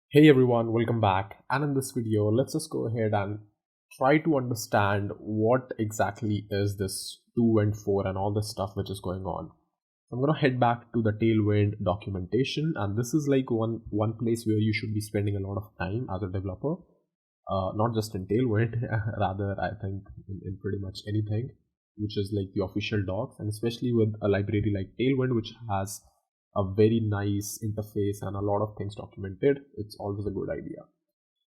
Hey everyone, welcome back. And in this video, let's just go ahead and try to understand what exactly is this 2 and 4 and all this stuff which is going on. I'm going to head back to the Tailwind documentation, and this is like one place where you should be spending a lot of time as a developer, not just in Tailwind, rather I think in pretty much anything, which is like the official docs, and especially with a library like Tailwind, which has a very nice interface and a lot of things documented. It's always a good idea.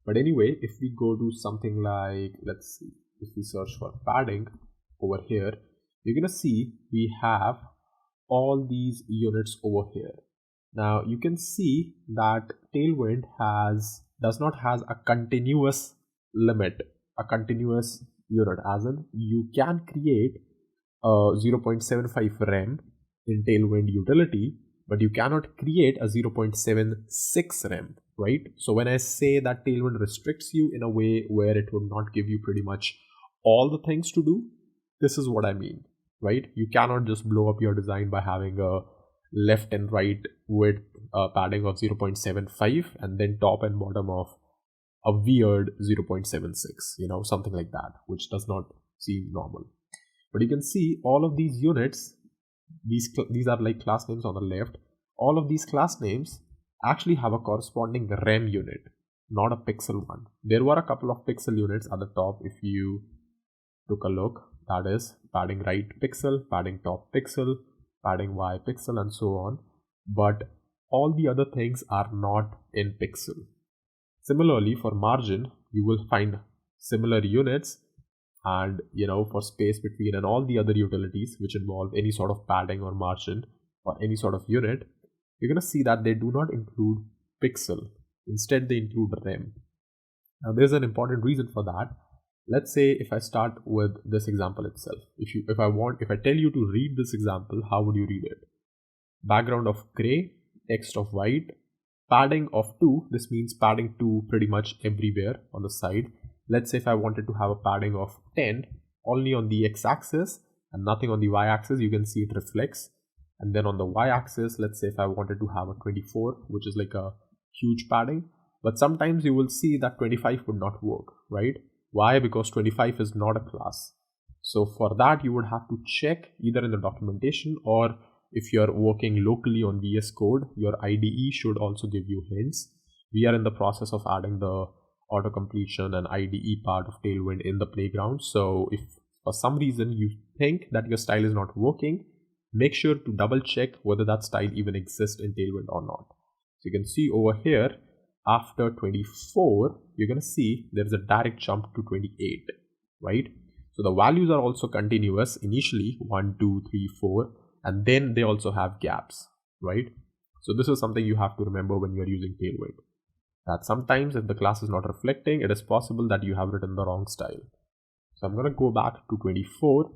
But anyway, if we go to something like, let's see, if we search for padding over here, you're gonna see we have all these units over here. Now you can see that Tailwind does not has a continuous limit, a continuous unit, as in you can create a 0.75 rem in Tailwind utility, but you cannot create a 0.76 rem, right? So when I say that Tailwind restricts you in a way where it would not give you pretty much all the things to do, this is what I mean, right? You cannot just blow up your design by having a left and right width padding of 0.75 and then top and bottom of a weird 0.76, something like that, which does not seem normal. But you can see all of these units, these are like class names on the left. All of these class names actually have a corresponding rem unit, not a pixel one. There were a couple of pixel units at the top if you took a look. That is padding right pixel, padding top pixel, padding y pixel, and so on. But all the other things are not in pixel. Similarly, for margin, you will find similar units, and for space between and all the other utilities which involve any sort of padding or margin or any sort of unit, you're going to see that they do not include pixel. Instead, they include rem. Now there's an important reason for that. Let's say if I start with this example itself, if I tell you to read this example, how would you read it? Background of gray, text of white, padding of 2. This means padding 2 pretty much everywhere on the side. Let's say if I wanted to have a padding of 10 only on the x-axis and nothing on the y-axis, you can see it reflects. And then on the y-axis, let's say if I wanted to have a 24, which is like a huge padding, but sometimes you will see that 25 would not work, right? Why? Because 25 is not a class. So for that, you would have to check either in the documentation, or if you're working locally on VS Code, your IDE should also give you hints. We are in the process of adding the auto completion and IDE part of Tailwind in the playground. So if for some reason you think that your style is not working, make sure to double check whether that style even exists in Tailwind or not. So you can see over here, after 24, you're going to see there's a direct jump to 28, right? So the values are also continuous initially, 1, 2, 3, 4, and then they also have gaps, right? So this is something you have to remember when you're using Tailwind, that sometimes if the class is not reflecting, it is possible that you have written the wrong style. So I'm going to go back to 24,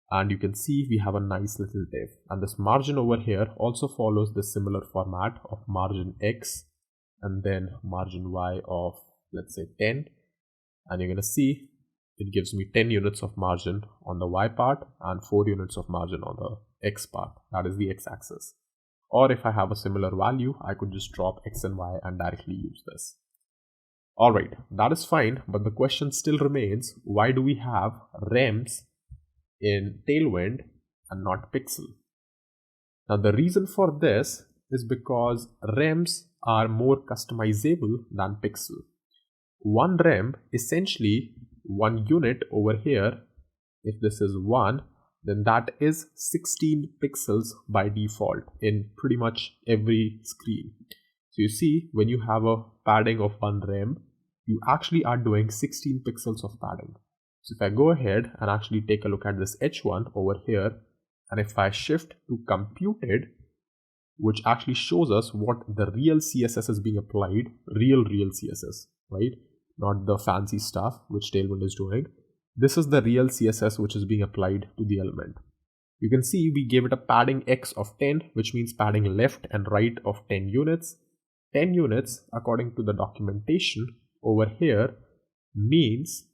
and you can see we have a nice little div, and this margin over here also follows the similar format of margin X and then margin Y of, let's say, 10, and you're going to see it gives me 10 units of margin on the Y part and 4 units of margin on the X part, that is the X-axis. Or if I have a similar value, I could just drop X and Y and directly use this. Alright, that is fine, but the question still remains, why do we have rems in Tailwind and not pixel? Now the reason for this is because rems are more customizable than pixel. One rem, essentially one unit over here, if this is 1, then that is 16 pixels by default in pretty much every screen. So you see, when you have a padding of 1 rem, you actually are doing 16 pixels of padding. So if I go ahead and actually take a look at this H1 over here, and if I shift to computed, which actually shows us what the real CSS is being applied, real CSS, right? Not the fancy stuff which Tailwind is doing. This is the real CSS which is being applied to the element. You can see we gave it a padding X of 10, which means padding left and right of 10 units. 10 units, according to the documentation over here, means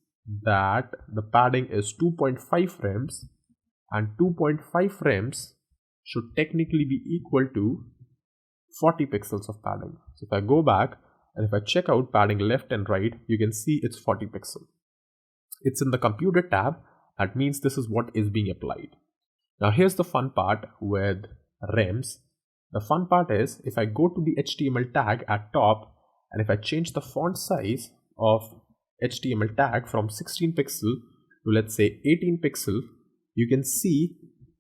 that the padding is 2.5 rems, and 2.5 rems should technically be equal to 40 pixels of padding. So if I go back, and if I check out padding left and right, you can see it's 40 pixel. It's in the computer tab. That means this is what is being applied. Now here's the fun part with Rems. The fun part is if I go to the HTML tag at top and if I change the font size of HTML tag from 16 pixel to let's say 18 pixel, you can see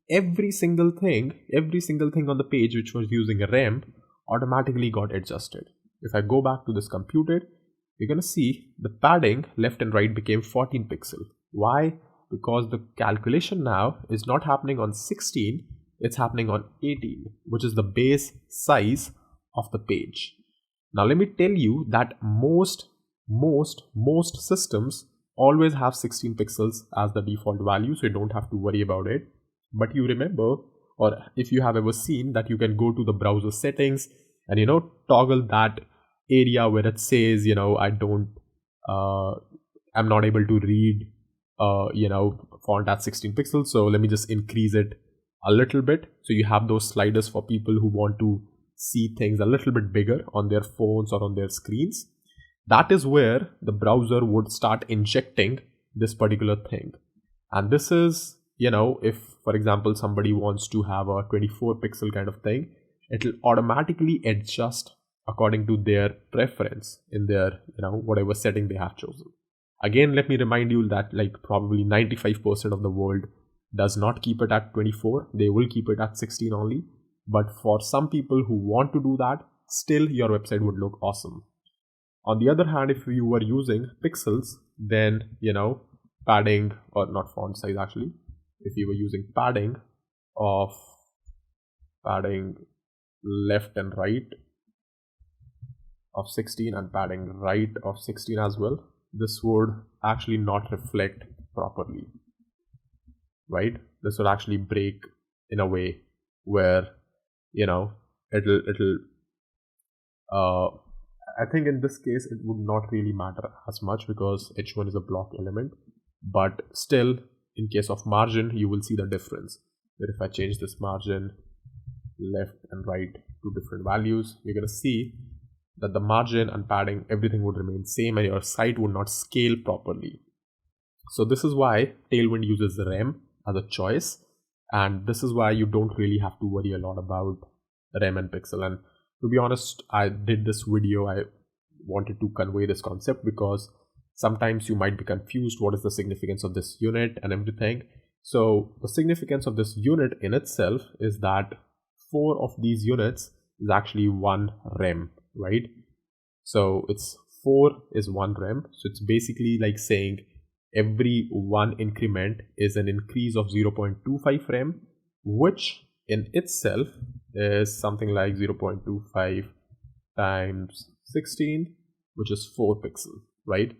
every single thing on the page which was using a rem automatically got adjusted. If I go back to this computed, you're going to see the padding left and right became 14 pixel. Why? Because the calculation now is not happening on 16, it's happening on 18, which is the base size of the page. Now let me tell you that most systems always have 16 pixels as the default value, so you don't have to worry about it. But you remember, or if you have ever seen, that you can go to the browser settings and toggle that area where it says I'm not able to read font at 16 pixels, so let me just increase it a little bit. So you have those sliders for people who want to see things a little bit bigger on their phones or on their screens. That is where the browser would start injecting this particular thing. And this is, if for example somebody wants to have a 24 pixel kind of thing, it will automatically adjust according to their preference in their whatever setting they have chosen. Again, let me remind you that probably 95% of the world does not keep it at 24. They will keep it at 16 only. But for some people who want to do that, still your website would look awesome. On the other hand, if you were using pixels, then padding, or not font size actually, if you were using padding left and right of 16 and padding right of 16 as well, this would actually not reflect properly, right? This will actually break in a way where I think in this case it would not really matter as much because h1 is a block element, but still in case of margin you will see the difference. That if I change this margin left and right to different values, you're going to see that the margin and padding, everything would remain same and your site would not scale properly. So this is why Tailwind uses rem as a choice, and this is why you don't really have to worry a lot about rem and pixel. And to be honest, I did this video, I wanted to convey this concept because sometimes you might be confused what is the significance of this unit and everything. So the significance of this unit in itself is that 4 of these units is actually 1 rem, right? So it's 4 is 1 rem. So it's basically like saying every 1 increment is an increase of 0.25 rem, which in itself is something like 0.25 times 16, which is 4 pixel, right?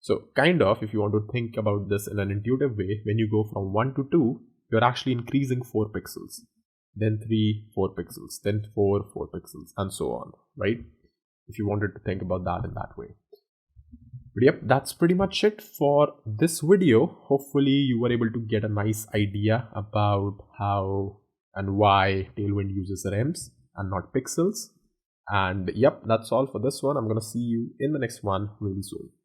So kind of, if you want to think about this in an intuitive way, when you go from 1 to 2, you're actually increasing 4 pixels, then 3, 4 pixels, then 4, 4 pixels, and so on, right? If you wanted to think about that in that way. But yep, that's pretty much it for this video. Hopefully you were able to get a nice idea about how and why Tailwind uses rems and not pixels. And yep, that's all for this one. I'm going to see you in the next one really soon.